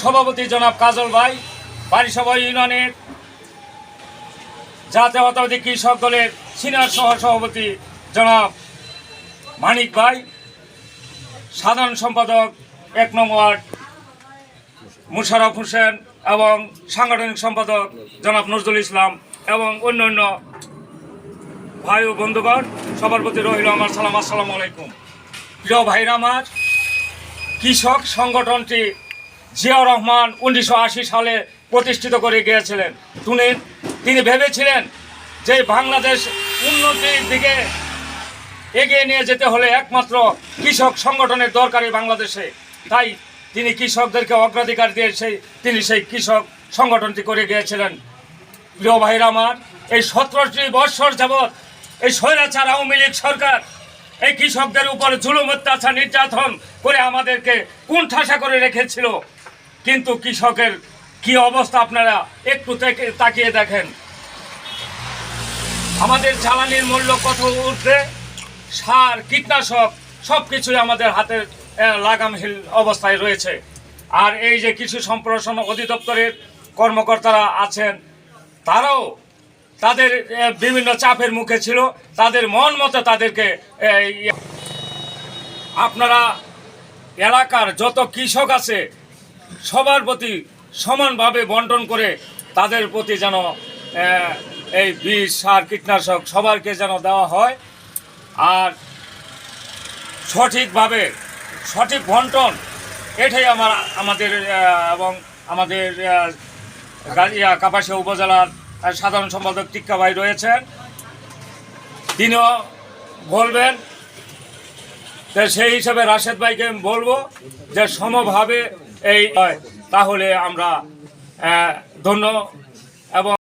সভাপতি জনাব কাজল ভাই, বারিসভা ইউনিয়নের জাতীয়তাবাদী কৃষক দলের সিনিয়র সহসভাপতি জনাব মানিক ভাই, সাধারণ সম্পাদক 1 নং ওয়ার্ড মুশারফ হোসেন এবং সাংগঠনিক সম্পাদক জনাব নজরুল ইসলাম এবং অন্যান্য ভাই ও বন্ধুগণ, সবার প্রতি রইল আমার সালাম। আসসালামু আলাইকুম। প্রিয় ভাইরা আমার, কৃষক সংগঠনটি জিয়াউর রহমান 1980 সালে প্রতিষ্ঠিত করে গিয়েছিলেন। তিনি ভেবেছিলেন যে বাংলাদেশ উন্নতির দিকে এগিয়ে নিয়ে যেতে হলে একমাত্র কৃষক সংগঠনের দরকারি বাংলাদেশে। তাই তিনি কৃষকদেরকে অগ্রাধিকার দিয়ে তিনি সেই কৃষক সংগঠনটি করে গিয়েছিলেন। প্রিয় ভাইরা আমার, এই 17টি বৎসর যাবৎ এই স্বৈরাচার আওয়ামী লীগ সরকার এই কৃষকদের উপরে জুলুম, অত্যাচার, নির্যাতন করে আমাদেরকে কুণ্ঠাসা করে রেখেছিল। কিন্তু কৃষকের কি অবস্থা আপনারা একটু তাকিয়ে দেখেন। আমাদের জ্বালানির মূল্য কত উঠবে, সার, কীটনাশক সব কিছুই আমাদের হাতের লাগামহীন অবস্থায় রয়েছে। আর এই যে কৃষি সম্প্রসারণ অধিদপ্তরের কর্মকর্তারা আছেন, তারাও তাদের বিভিন্ন চাপের মুখে ছিল। তাদের মন মতো তাদেরকে আপনারা এলাকার যত কৃষক আছে সবার প্রতি সমানভাবে বন্টন করে তাদের প্রতি যেন এই বীজ, সার, কীটনাশক সবাইকে যেন দেওয়া হয়। আর সঠিকভাবে সঠিক বন্টন, এটাই আমাদের এবং আমাদের কাপাসিয়া উপজেলার সাধারণ সম্পাদক টিক্কা ভাই রয়েছেন, তিনিও বলবেন। সেই হিসাবে রাশেদ ভাইকে আমি বলবো যে সমভাবে এই হয়, তাহলে আমরা ধন্য এবং